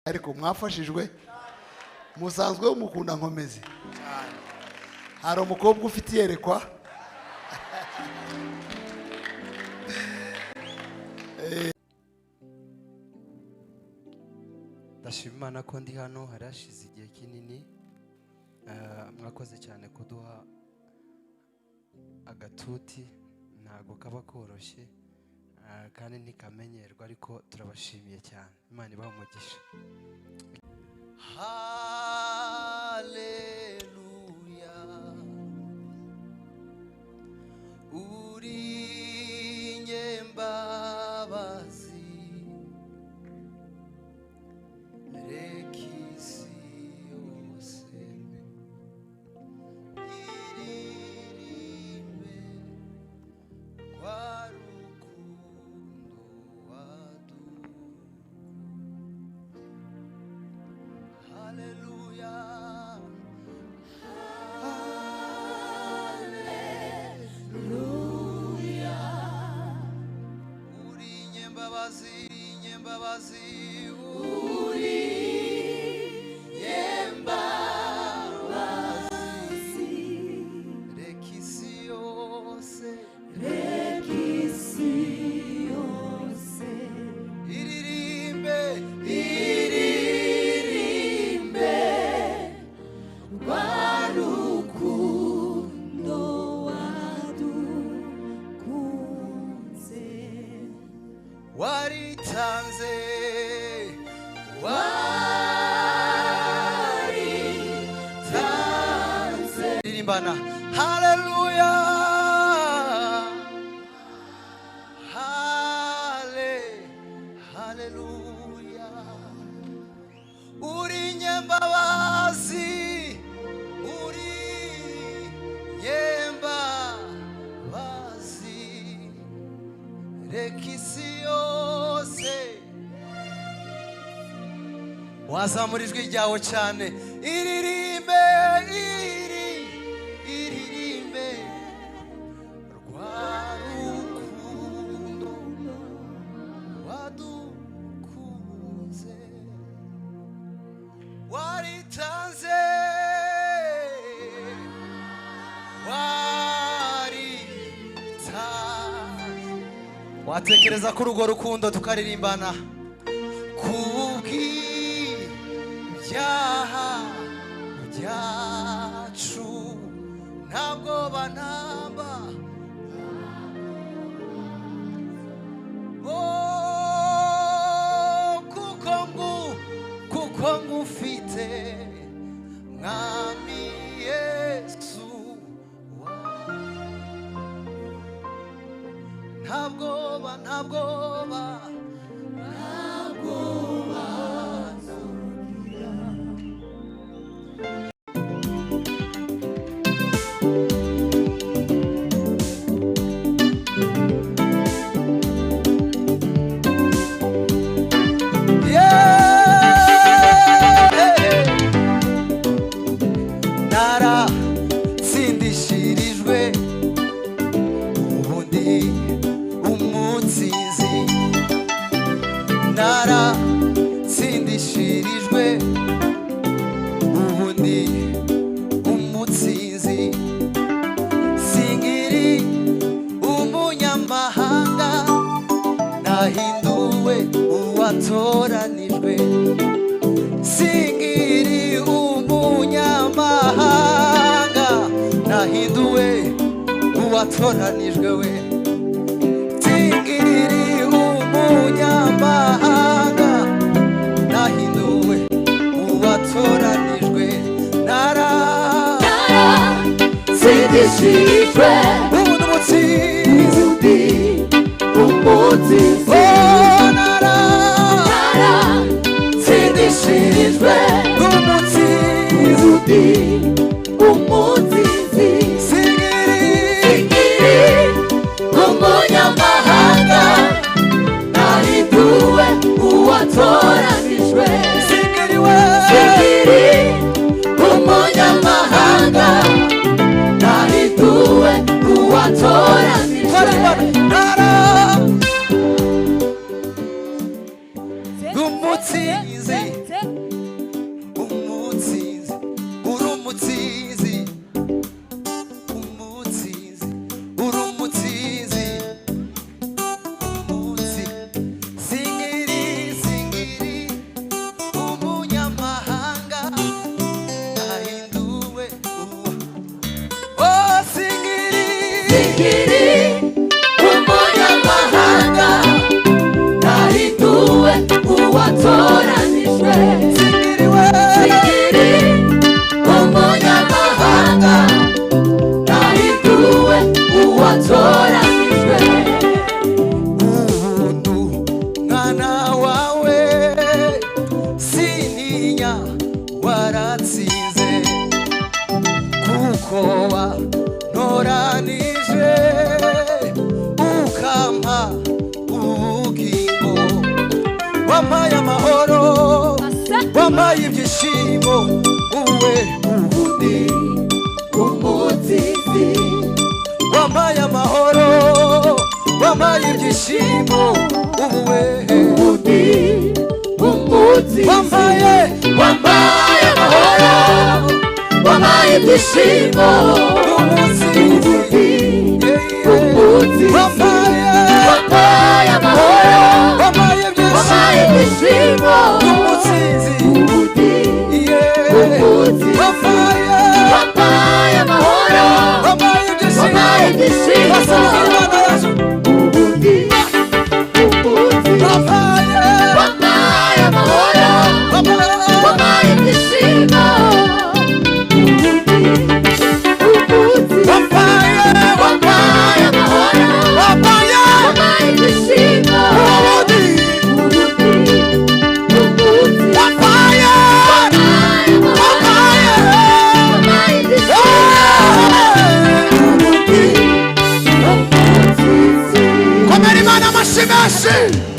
ariko mwafashijwe musanzwe umukunda nkomezi hari umukobwa ufite yerekwa ndashima Imana ko ndi hano harashize igihe kinini mwakoze cyane kuduha agatuti ntago kaba koroshye kandi ntikamenyerwa ariko turabashimiye cyane Imana ibahe umugisha. Haleluya uri nyembabazi rekisi yose iririmbe kwa rukundo wadu. Haleluya Haleluya uri nyembabazi nyembabazi uri nyembabazi rekisi yose iririmbe iririmbe kwa rukundo wadukunze waritanze waritanze ririmbana haleluya haleluya uri nyembabazi uri nyembabazi rekisi yose wazamura ijwi ryawe cyane iririmbe iririmbe rwa rukundo wadukunze waritanze watekereza ko urwo rukundo tukaririmbana kubw'ibyaha byacu ntabwo banamba kuko ngufite mwami Yesu ntabwoba naratsindishirijwe ubundi umutsinzi naratsindishirijwe ubundi umutsinzi singiri umunyamahanga nahinduwe uwatoranijwe singiri umunyamahanga nahinduwe uwatoranijwe we singiri umunyamahanga nahinduwe uwatoranijwe naratsindishirijwe ubundi umutsinzi naratsindishirijwe umutsinzi singiri umunyamahanga nahinduwe uwatoranijwe singiri umunyamahanga nahinduwe uwatoranijwe umutsinzi wampaye ibyishimo uwe ubundi umutizi wampaye amahoro wampaye ibyishimo uwe ubundi umutizi wampaye amahoro wampaye ibyishimo umutizi umutizi wampaye amahoro wampaye ibyishimo umutizi umutizi wampaye amahoro wampaye ibyishimo ibyishimo Imana yacu umutizi wampaye amahoro wampaye ibyishimo wampaye amahoro wampaye wampaye ibyishimo Komera Imana amashyi menshi.